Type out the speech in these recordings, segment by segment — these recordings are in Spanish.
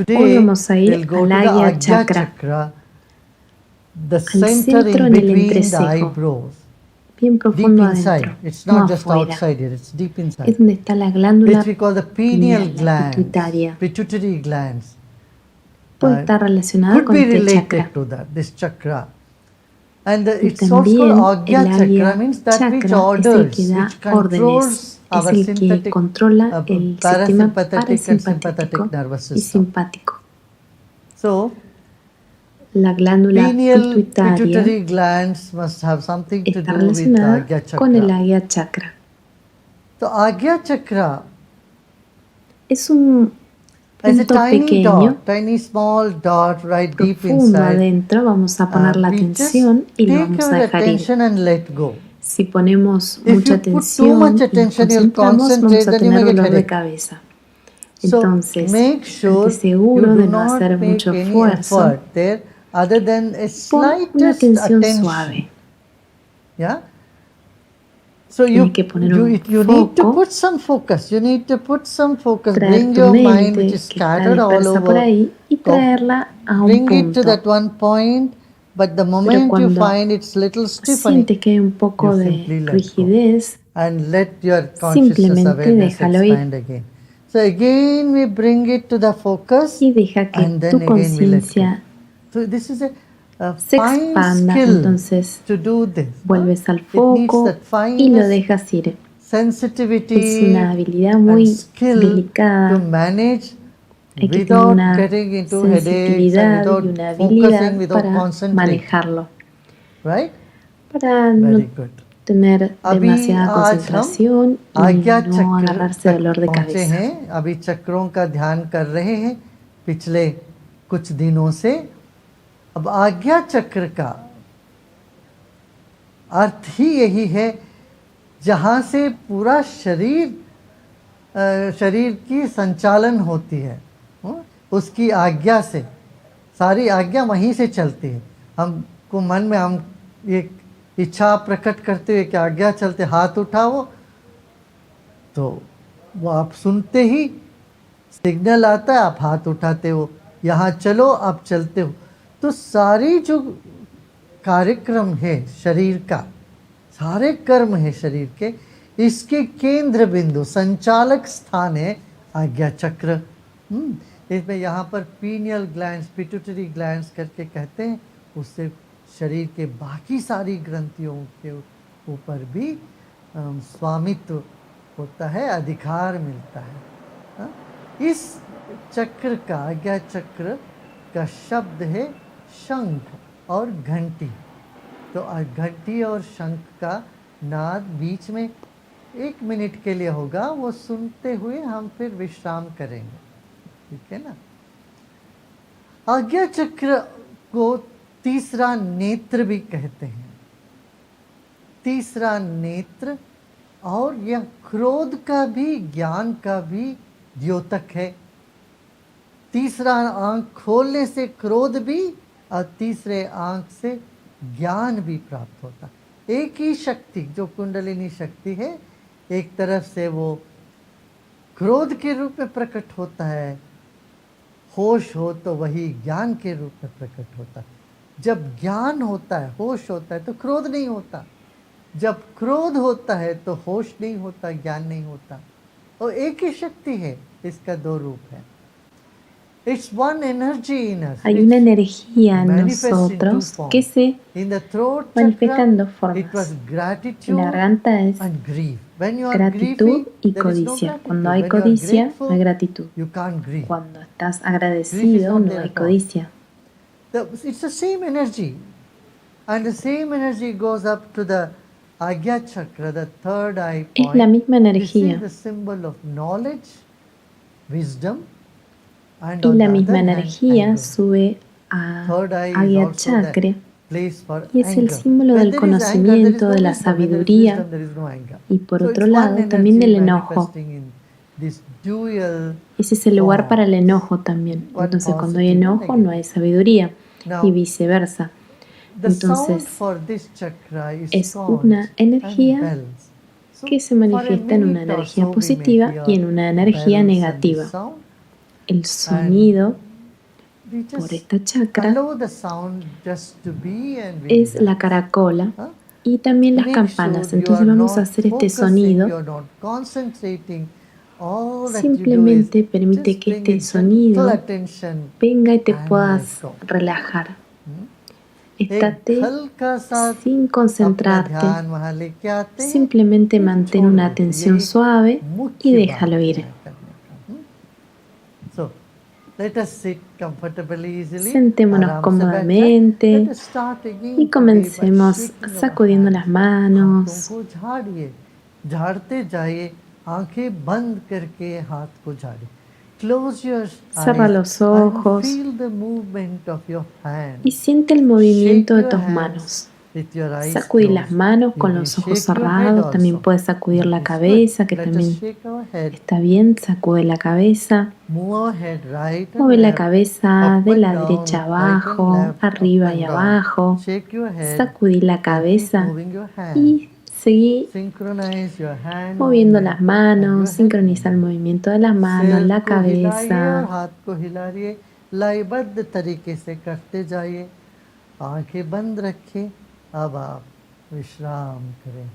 Hoy vamos a ir al Agya Chakra, al centro en el entrecejo, bien profundo adentro, no afuera. Es donde está la glándula pineal, la pituitaria. Puede estar relacionada con este chakra. Y también el Agya Chakra es el que da órdenes, es el que controla el sistema parasimpático y simpático. La glándula pituitaria está relacionada con el Agya Chakra. Es un punto pequeño, profundo adentro. Vamos a poner la atención y lo vamos a dejar ir. Si ponemos mucha atención y nos concentramos, vamos a tener dolor de cabeza. Entonces, esté seguro de no hacer mucho esfuerzo. Pon una tensión suave. Tienes que poner un foco, traer tu mente que está dispersa por ahí y traerla a un punto. Pero cuando sientes que hay un poco de rigidez, simplemente déjalo ir. Y deja que tu conciencia se expanda. Entonces vuelves al foco y lo dejas ir. Es una habilidad muy delicada. Hay que tener una sensibilidad y una habilidad para manejarlo, para no tener demasiada concentración y no agarrarse dolor de cabeza. अब आज्ञा चक्र का अर्थ ही यही है जहाँ से पूरा शरीर की संचालन होती है, उसकी आज्ञा से सारी आज्ञा वहीं से चलती है। हमको मन में हम एक इच्छा प्रकट करते हुए कि आज्ञा चलते हाथ उठाओ, तो वो आप सुनते ही सिग्नल आता है, आप हाथ उठाते हो, यहाँ चलो आप चलते हो। तो सारी जो कार्यक्रम है शरीर का, सारे कर्म है शरीर के, इसके केंद्र बिंदु संचालक स्थान है आज्ञा चक्र। इसमें यहाँ पर पीनियल ग्लैंड्स, पिट्यूटरी ग्लैंड्स करके कहते हैं, उससे शरीर के बाकी सारी ग्रंथियों के ऊपर भी स्वामित्व होता है, अधिकार मिलता है। इस चक्र का, आज्ञा चक्र का शब्द है शंख और घंटी। तो घंटी और शंख का नाद बीच में 1 मिनट के लिए होगा, वो सुनते हुए हम फिर विश्राम करेंगे, ठीक है ना। आज्ञा चक्र को तीसरा नेत्र भी कहते हैं। तीसरा नेत्र, और यह क्रोध का भी, ज्ञान का भी द्योतक है। तीसरा आंख खोलने से क्रोध भी और तीसरे आंख से ज्ञान भी प्राप्त होता। एक ही शक्ति जो कुंडलिनी शक्ति है, एक तरफ से वो क्रोध के रूप में प्रकट होता है, होश हो तो वही ज्ञान के रूप में प्रकट होता है। जब ज्ञान होता है, होश होता है, तो क्रोध नहीं होता। जब क्रोध होता है तो होश नहीं होता, ज्ञान नहीं होता। और एक ही शक्ति है, इसका 2 रूप है। Hay una energía en nosotros que se manifiesta en 2 formas. En la garganta es gratitud y codicia. Cuando hay codicia, no hay gratitud. Cuando estás agradecido, no hay codicia. It's the same energy, and the same energy goes up to the Agya Chakra, the third eye point. Es la misma energía. This is the symbol of knowledge, wisdom, and y la misma energía sube a Agya Chakra y es el símbolo del conocimiento, de la sabiduría y por otro lado también del enojo. Ese es el lugar para el enojo también. Entonces cuando hay enojo no hay sabiduría y viceversa. Entonces es una energía que se manifiesta en una energía positiva y en una energía negativa. El sonido we por just esta chakra allow the sound just to be and we es la caracola huh? y también las Make campanas. sure you Entonces are vamos a not hacer este focusing, you sonido. are not concentrating. All that you do is Simplemente permite just que bring este a gentle sonido attention venga y te and let puedas go. relajar. एक Estate हल्का सा sin अपना concentrarte. ध्यान वहाँ लेके आते हैं, Simplemente फिर mantén छोड़ una देते हैं। atención यही suave y मुख्य बात déjalo ir. है करने का। So, let us sit comfortably, easily. Sentémonos आराम से बैठे। cómodamente Let us start again y today by comencemos shaking our sacudiendo las hands. हाथों manos. को झाड़िए, झाड़ते जाइए, आंखें बंद करके हाथ को झाड़िए। Close your Cierra eyes los and ojos feel the movement of your hands. y siente el Shake movimiento de your tus hands manos. with your eyes Sacudir las closed. manos con Maybe los ojos shake your head cerrados. También also. puedes sacudir That la is cabeza, que good. Let us también shake our head. está bien. Sacude la cabeza. Move our head right and Mueve la left, cabeza up de and la down, derecha right and abajo, left, arriba up y and down. abajo. Shake your head Sacudir la and keep cabeza moving your hand. y seguí Synchronize your hand moviendo movement las and manos. your head Sincroniza el movement. movimiento de las manos, सिर la को हिलाइए और cabeza. हाथ को हिलाइए, लयबद्ध तरीके से करते जाइए। आंखें बंद रखें। अब आप विश्राम करें,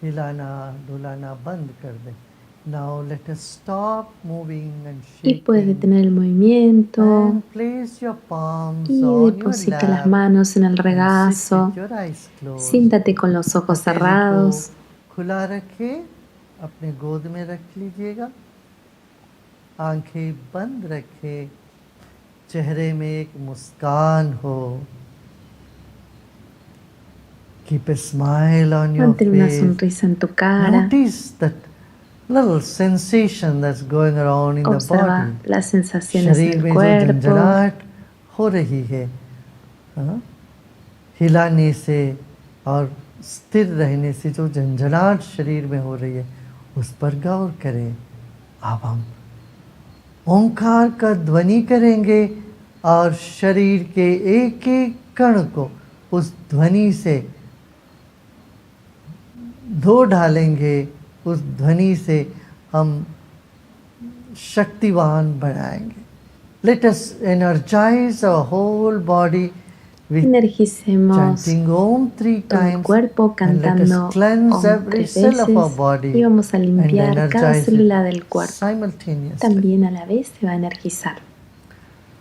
हिलाना डुलाना बंद कर दें। Now let us stop moving and Y puedes shaking detener el movimiento and place your palms y on your deposita las lap manos en el and sit regazo. with your eyes closed. Siéntate con los ojos हथेली को cerrados. खुला रखें, अपने गोद में रख लीजिएगा। आंखें बंद रखें, चेहरे में एक मुस्कान हो। Keep a smile on your Mantén una face. sonrisa en tu cara. Notice that little sensation that's going around in the Observa body. las sensaciones en शरीर el में जो cuerpo. झंझनाहट हो रही है, हाँ? हिलाने से और स्थिर रहने से जो झंझनाहट शरीर में हो रही है, उस पर गौर करें। अब हम ओंकार का ध्वनि करेंगे और शरीर के एक एक कण को उस ध्वनि से धो डालेंगे। उस ध्वनि से हम शक्तिवान बनाएंगे। Let us energize our whole body with Energicemos chanting Om 3 todo el times cuerpo and let us cantando cleanse Om every 3 cell of our veces body y vamos a and limpiar cada energize célula it del cuerpo. simultaneously. También a la vez se va a energizar.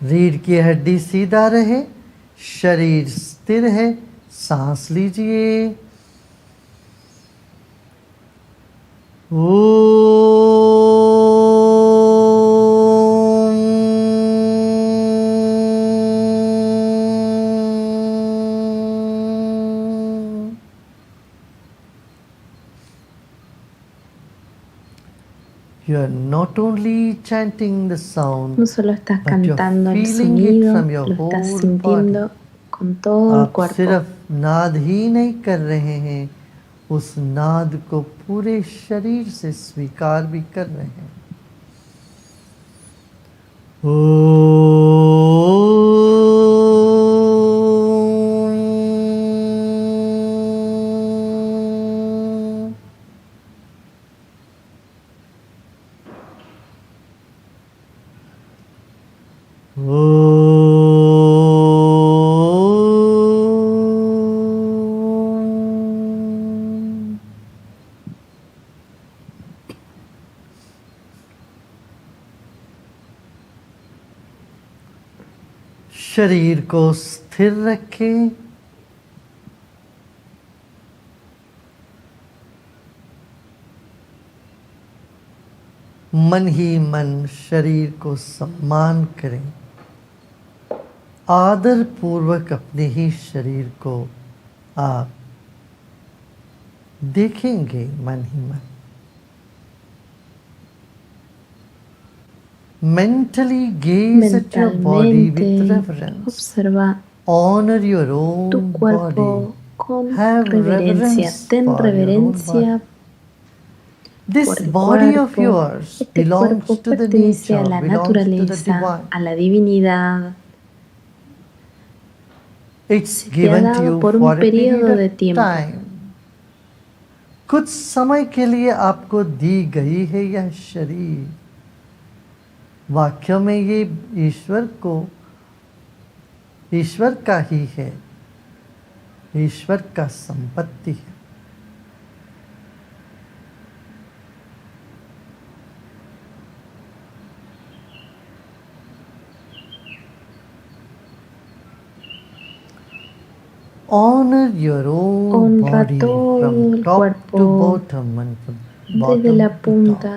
रीढ़ की हड्डी सीधा रहे, शरीर स्थिर है, सांस लीजिए। You are not only chanting the sound, No solo estás but you're cantando el feeling it sonido, from your lo estás whole sintiendo body. con todo el आप cuerpo. सिर्फ नाद ही नहीं कर रहे हैं, उस नाद को पूरे शरीर से स्वीकार भी कर रहे हैं। शरीर को स्थिर रखें। मन ही मन शरीर को सम्मान करें। आदर पूर्वक अपने ही शरीर को आप देखेंगे मन ही मन। Mentally gaze at your body with reverence. Observa Honor your tu own cuerpo body. con Have reverencia. reverence Ten for your own reverencia body. This por el body of cuerpo. yours Este belongs cuerpo to the pertenece a nature, la belongs to the naturaleza, divine. a la divinidad. It's Se te ha given to dado you por for un a period periodo de of tiempo. time. कुछ समय के लिए आपको दी गई है यह शरीर। वाक्य में ये ईश्वर को ईश्वर का ही है, ईश्वर का संपत्ति है। Honor your own Honra body todo from el top to cuerpo, bottom and from desde bottom la to top. punta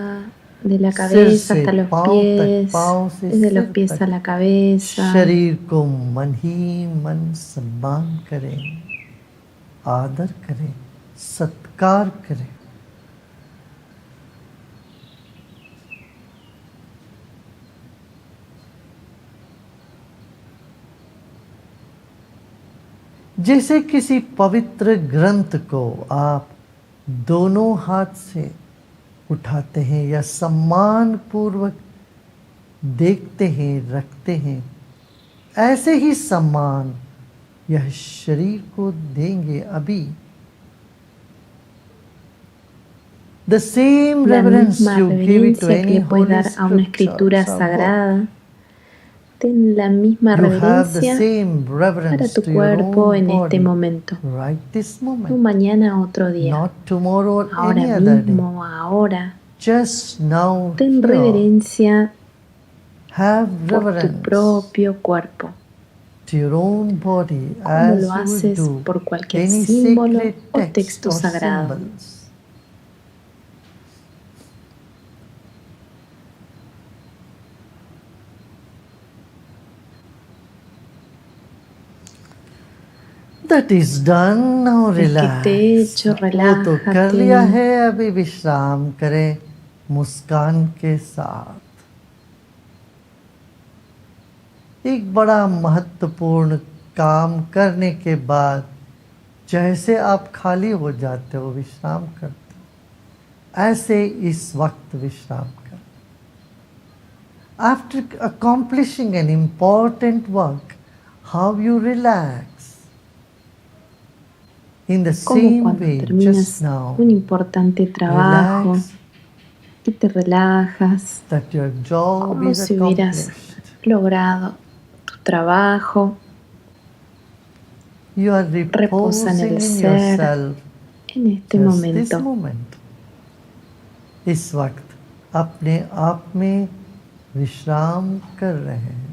de la सिर cabeza से hasta los पांव तक, pies, पांव से desde los सिर pies a तक la cabeza. शरीर को मन ही मन सम्मान करें, आदर करें, सत्कार करें। जैसे किसी पवित्र ग्रंथ को आप दोनों हाथ से उठाते हैं या सम्मान पूर्वक देखते हैं, रखते हैं, ऐसे ही सम्मान यह शरीर को देंगे अभी। The same La reverence misma you give it to reverencia que any le puedes holy dar a una escritura scriptures or book, sagrada, ten la misma you have the reverencia same para reverence tu to your cuerpo own en este body momento. right this No moment, mañana, otro día. not tomorrow or Ahora any other day. mismo, ahora. Just now Ten here, reverencia have por tu reverence propio cuerpo, to your own body como as lo you would haces do por cualquier any símbolo sacred o text texto or sagrado. symbols. That is done, now Es que esté relax. hecho, वो तो कर लिया relájate. है, अभी विश्राम करें मुस्कान के साथ। एक बड़ा महत्वपूर्ण काम करने के बाद जैसे आप खाली हो जाते हो, विश्राम करते हो, ऐसे इस वक्त विश्राम करें। After accomplishing an important work, how you relax. In the Como same cuando way, terminas just now, un importante trabajo relax y te relajas, that your job como is si hubieras accomplished. logrado tu trabajo. You are Reposa en reposing el in ser yourself en este just this momento. moment. इस वक्त अपने आप में विश्राम कर रहे हैं।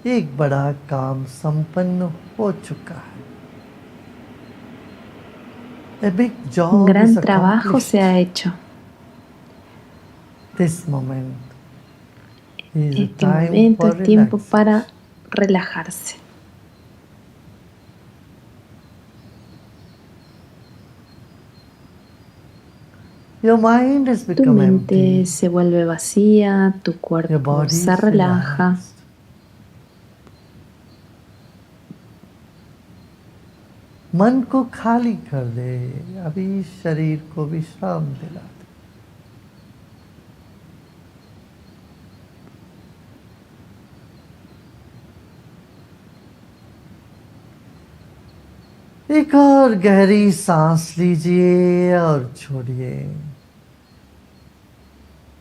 एक बड़ा काम संपन्न हो चुका है। A big Un job gran is trabajo se ha accomplished. hecho. This moment is the Este time momento for es tiempo relaxation. para relajarse. Your mind has Tu become mente empty. se vuelve vacía, tu Your cuerpo body se is relaja. relaxed. मन को खाली कर दे, अभी शरीर को विश्राम दिला दे। एक और गहरी सांस लीजिए और छोड़िए।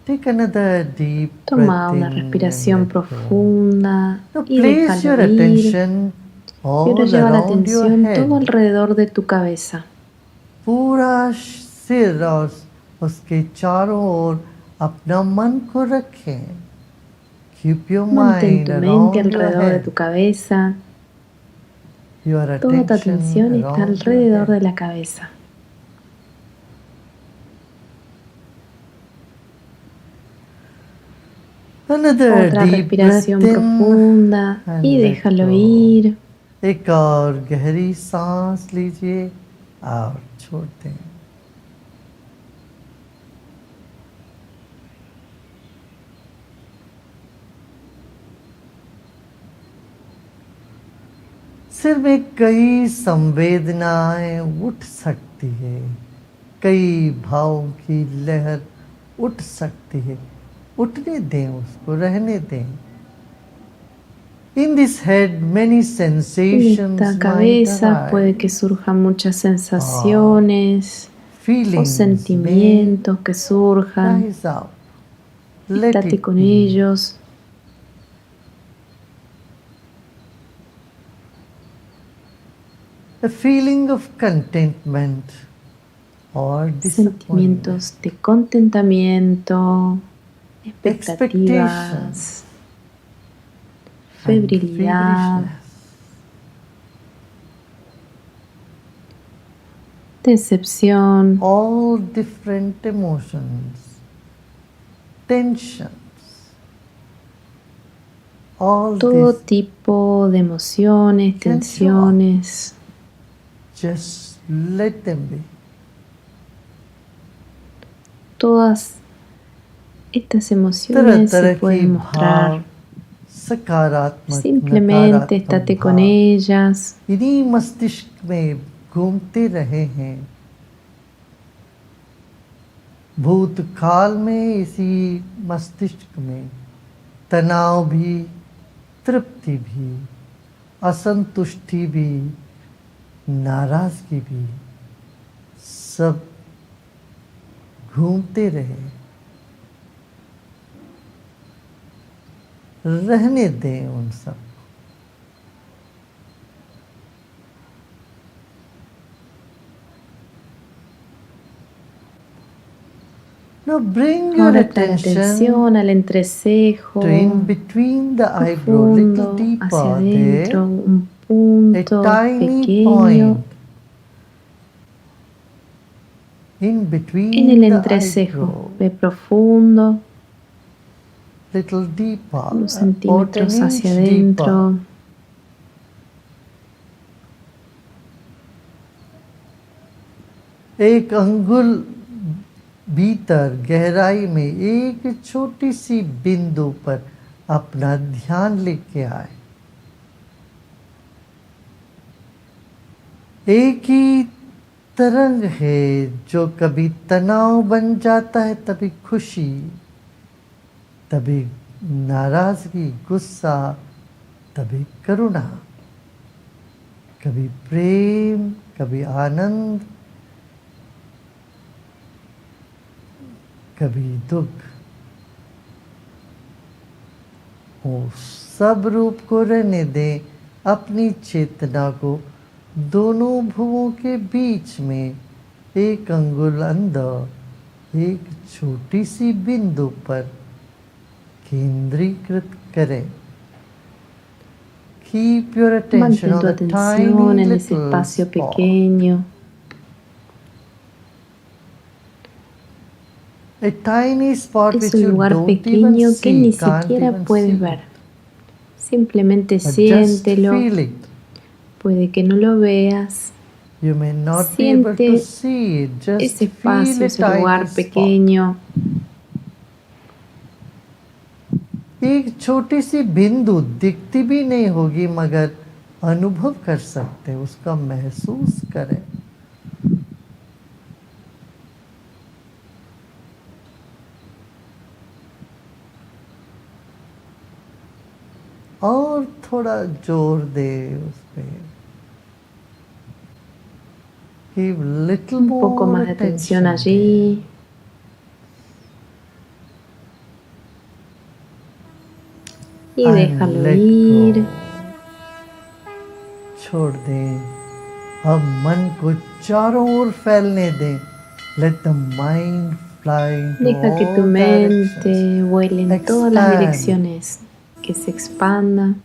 Take another deep Toma breath una in respiración and let go. profunda Now y place your déjalo ir. attention Y ahora all lleva la around your atención head. todo alrededor de tu cabeza. पूरा सिर और उसके चारों ओर अपना मन को रखें। Keep your Mantén mind tu mente around your alrededor de head. tu cabeza. Your Toda tu attention atención está around your alrededor head. de la cabeza. Another Otra deep respiración breath in profunda and y let déjalo go. ir. एक और गहरी सांस लीजिए और छोड़ दें। सिर में कई संवेदनाएं उठ सकती है, कई भावों की लहर उठ सकती है। उठने दें, उसको रहने दें। In this head, many En sensations esta might cabeza puede que arise. surjan muchas sensaciones. o sentimientos que surjan. Estate con ellos. A feeling of contentment or sentimientos de contentamiento, expectativas, febrilidad, decepción, all different emotions, tensions, all todo this. tipo de emociones, tensiones. Just let them be. Todas estas emociones se pueden mostrar. Simplemente estate con ellas. इन्हीं मस्तिष्क में घूमते रहे हैं, भूतकाल में इसी मस्तिष्क में तनाव भी, तृप्ति भी, असंतुष्टि भी, नाराजगी भी, सब घूमते रहे। रहने दें उन सब। Now bring your attention al entrecejo, to in between the eyebrow, little deeper hacia adentro, there, un punto a tiny pequeño point in between en el the entrecejo. eyebrow, Ve profundo, little deeper, unos about an centímetros inch hacia deeper. adentro. एक अंगुल भीतर गहराई में एक छोटी सी बिंदु पर अपना ध्यान लेके आए। एक ही तरंग है जो कभी तनाव बन जाता है, तभी खुशी, तभी नाराजगी, गुस्सा, तभी करुणा, कभी प्रेम, कभी आनंद, कभी दुख। वो सब रूप को रहने दें, अपनी चेतना को दोनों भुवों के बीच में एक अंगुल अंदर एक छोटी सी बिंदु पर केंद्रीकृत करें। Keep your attention on the tiny en ese little espacio spot. pequeño. A tiny spot Es which un you lugar don't pequeño even que ni see, can't siquiera even puedes see ver. it. Simplemente But just siéntelo. feel it. Puede que no lo veas. You may not be able to Siente see it. Just ese feel espacio, a ese tiny lugar spot. pequeño. एक छोटी सी बिंदु दिखती भी नहीं होगी, मगर अनुभव कर सकते, उसका महसूस करें। और थोड़ा जोर दे उस पे। Give little Un poco more más de atención attention there. allí. Y déjalo let ir. go. छोड़ दें। अब मन को चारों ओर फैलने दें। Let the mind fly into Deja que tu all mente directions. vuele en todas las direcciones, que se expanda.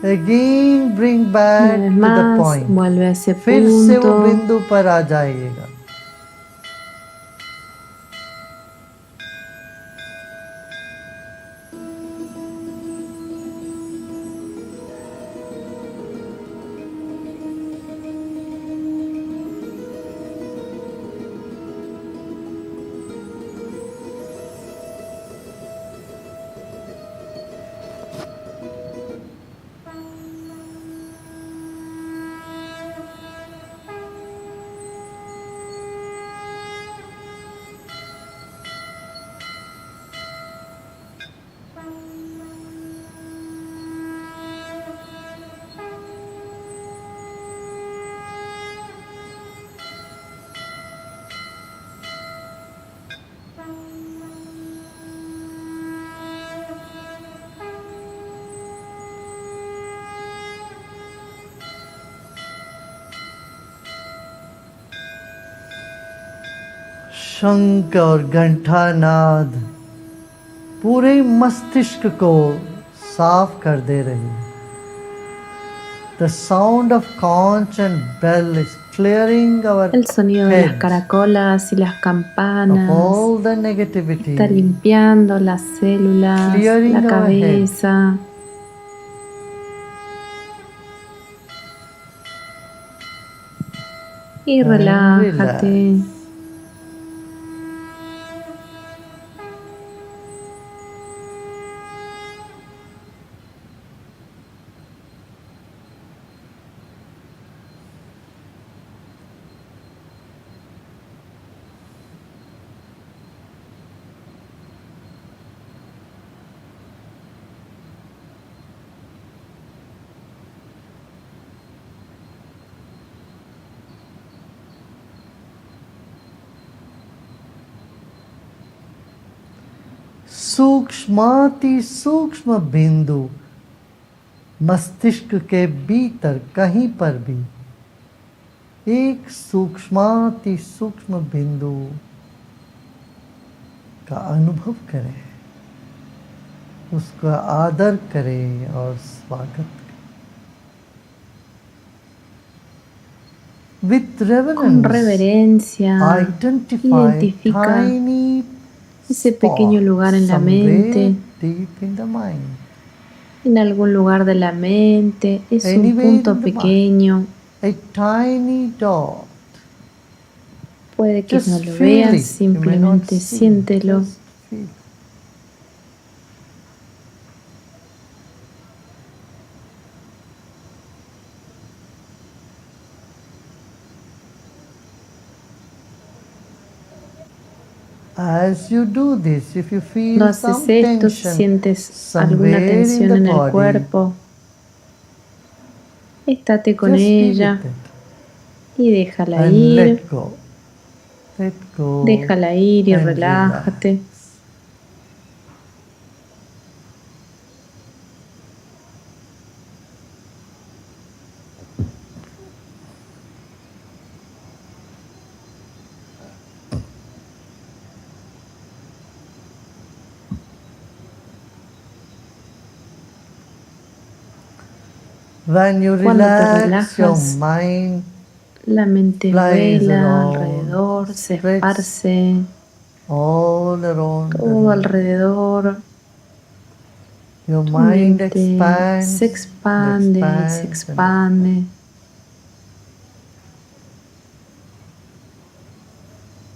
Again bring back Una vez to the más, point. vuelve a ese फिर से वो punto. बिंदु पर आ जाइएगा। शंख और घंटानाद पूरे मस्तिष्क को साफ कर दे रही है। The sound of conch and bell is clearing our El sonido de las heads caracolas y las of campanas all the negativity, está limpiando las células, clearing la our head. cabeza. Y And relájate. relax. सूक्ष्माति सूक्ष्म बिंदु मस्तिष्क के भीतर कहीं पर भी एक सूक्ष्माति सूक्ष्म बिंदु का अनुभव करें, उसका आदर करें और स्वागत करें। With Con reverence, reverencia, identify identifica tiny ese pequeño lugar en la mente, deep in the mind. en algún lugar de la mente, es un Anywhere punto in the pequeño. A tiny dot. Puede que Just no lo feel veas, it. You may not simplemente see. siéntelo. Just feel. As you do this, if you feel Cuando some haces esto, si tension sientes alguna somewhere in tensión the en el body, cuerpo, estate con just be ella with it y déjala and ir, let go. Let go déjala ir y and relájate. relax. When you Cuando te relax, your relajas, mind la mente flies vuela around, alrededor, se spreads esparce all around the todo room. alrededor. Your Tu mind mente expands, se expande y se expande.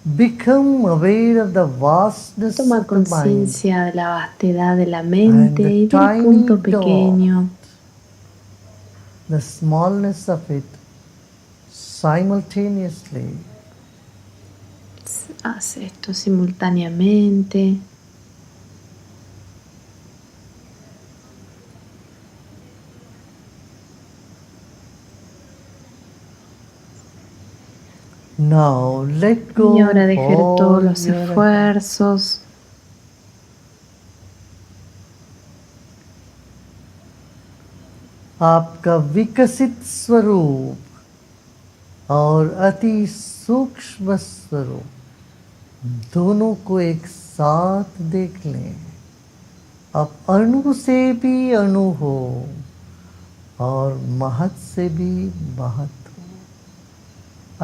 Become aware of the vastness Toma of the mind conciencia de la vastedad de la and mente the y del tiny punto dot, pequeño. the smallness of it simultaneously. Haz esto simultáneamente. Now let go Y ahora dejar todos all los your esfuerzos. आपका विकसित स्वरूप और अति सूक्ष्म स्वरूप दोनों को एक साथ देख लें। अब अणु से भी अणु हो और महत से भी महत हो,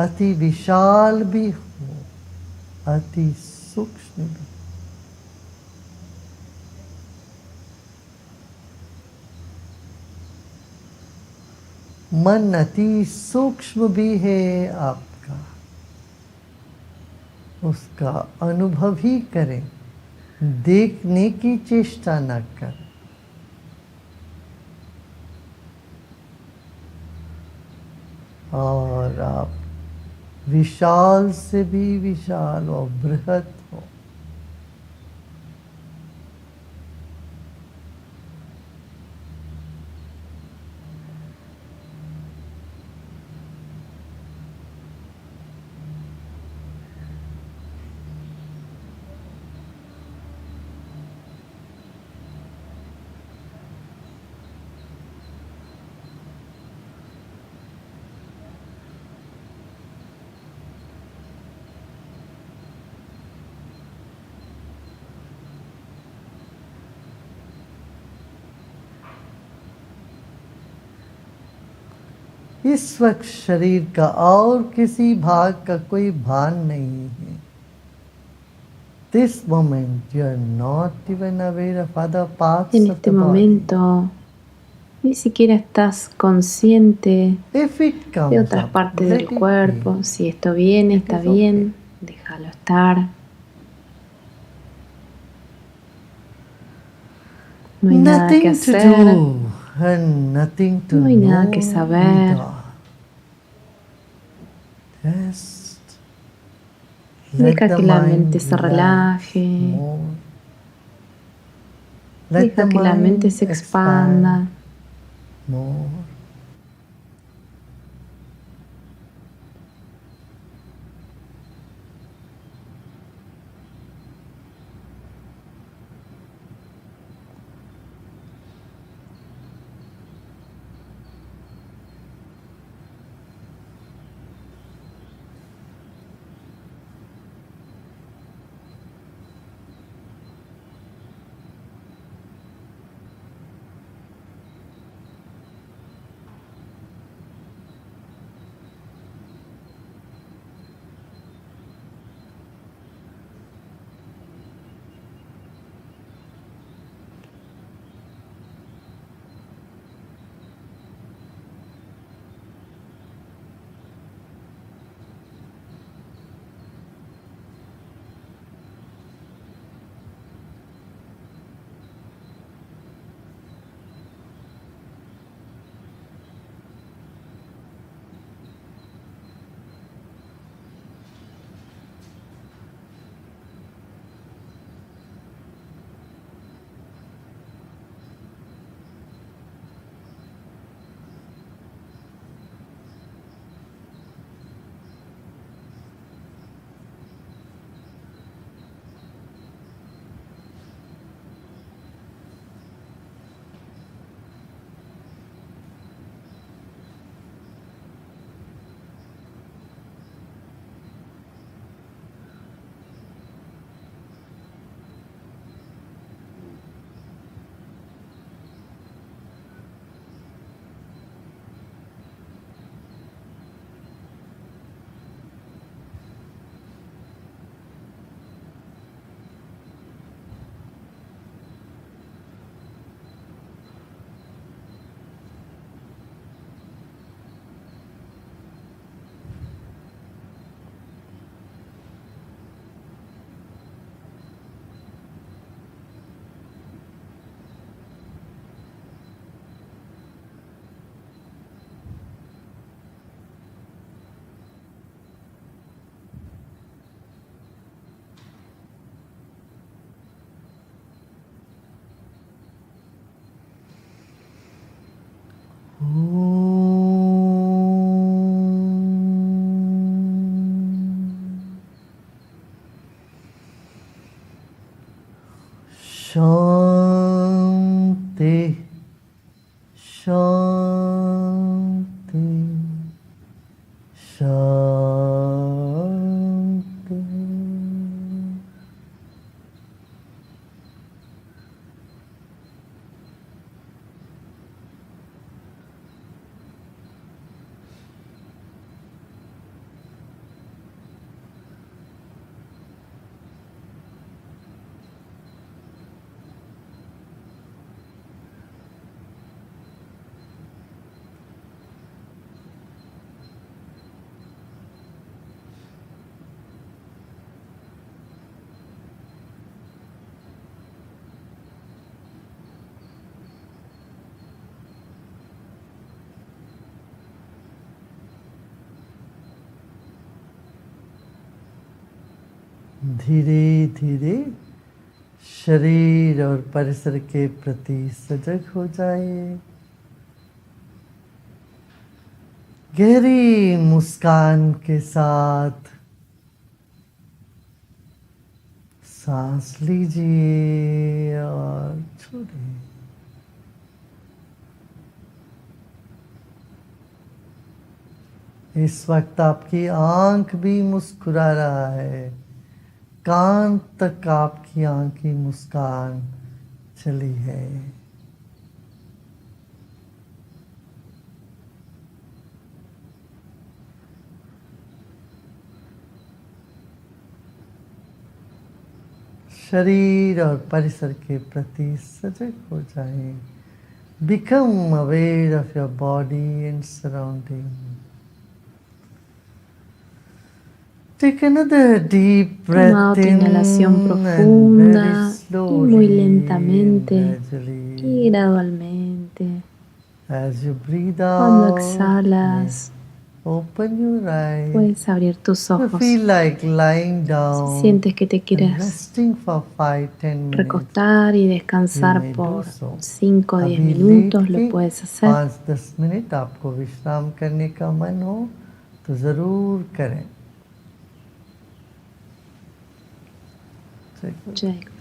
अति विशाल भी हो, अति सूक्ष्म भी। मन अति सूक्ष्म भी है आपका, उसका अनुभव ही करें, देखने की चेष्टा न करें। और आप विशाल से भी विशाल और बृहत हो। इस वक्त शरीर का और किसी भाग का कोई भान नहीं है. This moment you are not even aware of other parts En of este the body. momento ni siquiera estás consciente If it de comes otras up, partes let del it be. cuerpo. Si esto viene, It está is okay. bien, déjalo estar. No hay nada que Nothing to hacer, do and nothing to no hay nada que know with saber. all. Just let Deja the que la mind mente se relax relaje, more. Let the deja que la mente mind se expand expanda. more. Shanti, Shanti, Shanti. धीरे धीरे शरीर और परिसर के प्रति सजग हो जाए. गहरी मुस्कान के साथ सांस लीजिए और छोड़िए. इस वक्त आपकी आंख भी मुस्कुरा रहा है. कान तक आपकी आंख की मुस्कान चली है. शरीर और परिसर के प्रति सजग हो जाएं। Become aware of your body and surrounding. Take another deep Toma breath otra in inhalación and profunda very y slowly muy and lentamente gradually. y gradualmente. As you breathe Cuando out, exhalas, open your eyes. puedes abrir tus You ojos. feel like lying Si down sientes que te and quieres resting for 5-10 minutes. recostar y You descansar may do por so. 5 o 10 अभी minutos, late lo के puedes hacer. 5-10 मिनट आपको विश्राम करने का मन हो तो ज़रूर करें। Jai Guru.